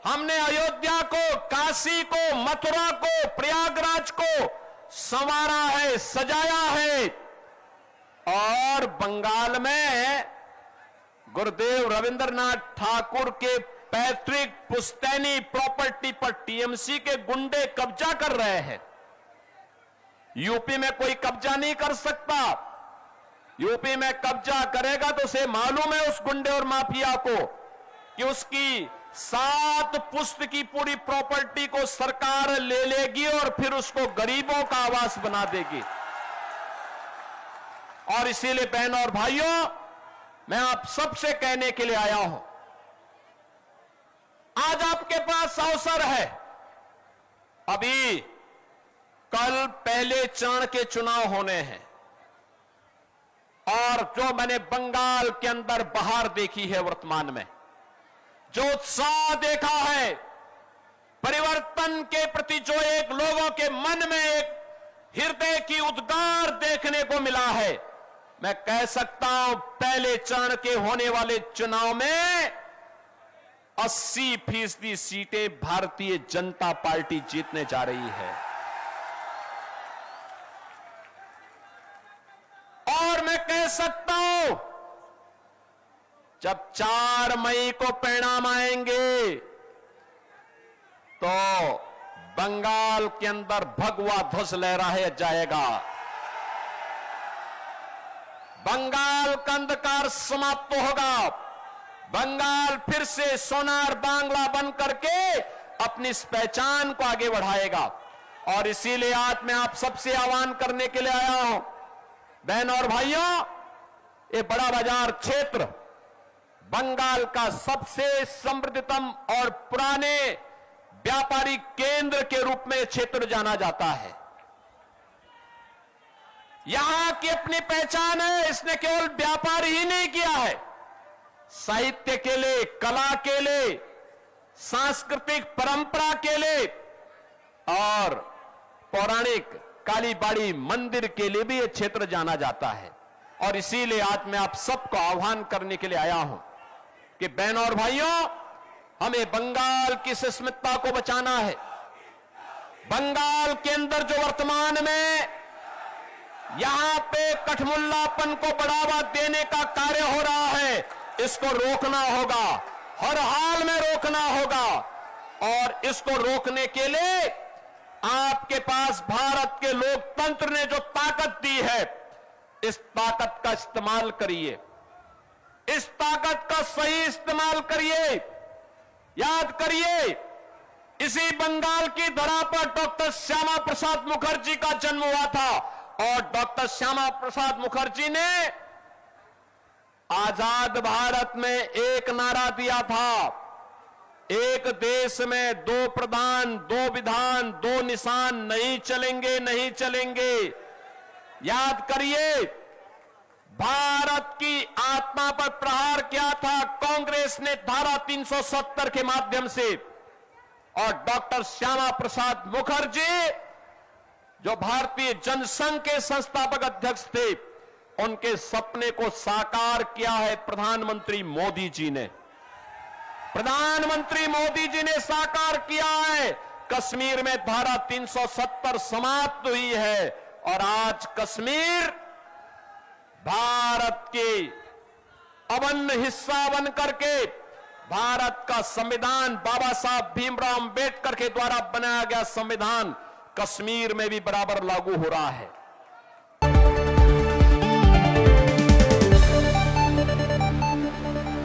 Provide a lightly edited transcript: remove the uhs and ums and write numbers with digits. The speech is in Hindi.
हमने अयोध्या को, काशी को, मथुरा को, प्रयागराज को संवारा है, सजाया है। और बंगाल में गुरुदेव रविंद्रनाथ ठाकुर के पैतृक पुश्तैनी प्रॉपर्टी पर टीएमसी के गुंडे कब्जा कर रहे हैं। यूपी में कोई कब्जा नहीं कर सकता। यूपी में कब्जा करेगा तो उसे मालूम है उस गुंडे और माफिया को कि उसकी 7 पुश्त की पूरी प्रॉपर्टी को सरकार ले लेगी और फिर उसको गरीबों का आवास बना देगी। और इसीलिए बहनों और भाइयों, मैं आप सबसे कहने के लिए आया हूं, आज आपके पास अवसर है। अभी कल पहले चरण के चुनाव होने हैं और जो मैंने बंगाल के अंदर बहार देखी है, वर्तमान में जो उत्साह देखा है, परिवर्तन के प्रति जो एक लोगों के मन में एक हृदय की उद्गार देखने को मिला है, मैं कह सकता हूं पहले चरण के होने वाले चुनाव में 80% सीटें भारतीय जनता पार्टी जीतने जा रही है। और मैं कह सकता हूं जब 4 मई को परिणाम आएंगे तो बंगाल के अंदर भगवा ध्वज लहराया जाएगा। बंगाल का अंधकार समाप्त होगा। बंगाल फिर से सोनार बांग्ला बन करके अपनी इस पहचान को आगे बढ़ाएगा। और इसीलिए आज मैं आप सबसे आह्वान करने के लिए आया हूं, बहनों और भाइयों, ये बड़ा बाजार क्षेत्र बंगाल का सबसे समृद्धतम और पुराने व्यापारिक केंद्र के रूप में क्षेत्र जाना जाता है। यहां की अपनी पहचान है। इसने केवल व्यापार ही नहीं किया है, साहित्य के लिए, कला के लिए, सांस्कृतिक परंपरा के लिए और पौराणिक कालीबाड़ी मंदिर के लिए भी यह क्षेत्र जाना जाता है। और इसीलिए आज मैं आप सबको आह्वान करने के लिए आया हूं कि बहनों और भाइयों, हमें बंगाल की अस्मिता को बचाना है। बंगाल के अंदर जो वर्तमान में यहां पे कठमुल्लापन को बढ़ावा देने का कार्य हो रहा है, इसको रोकना होगा, हर हाल में रोकना होगा। और इसको रोकने के लिए आपके पास भारत के लोकतंत्र ने जो ताकत दी है, इस ताकत का इस्तेमाल करिए, इस ताकत का सही इस्तेमाल करिए। याद करिए, इसी बंगाल की धरा पर डॉक्टर श्यामा प्रसाद मुखर्जी का जन्म हुआ था और डॉक्टर श्यामा प्रसाद मुखर्जी ने आजाद भारत में एक नारा दिया था, एक देश में 2 प्रधान, 2 विधान, 2 निशान नहीं चलेंगे, नहीं चलेंगे। याद करिए, भारत की आत्मा पर प्रहार किया था कांग्रेस ने धारा 370 के माध्यम से। और डॉक्टर श्यामा प्रसाद मुखर्जी जो भारतीय जनसंघ के संस्थापक अध्यक्ष थे, उनके सपने को साकार किया है प्रधानमंत्री मोदी जी ने। प्रधानमंत्री मोदी जी ने साकार किया है। कश्मीर में धारा 370 समाप्त हुई है और आज कश्मीर भारत के अभिन्न हिस्सा बन करके भारत का संविधान, बाबा साहब भीमराव अंबेडकर के द्वारा बनाया गया संविधान कश्मीर में भी बराबर लागू हो रहा है।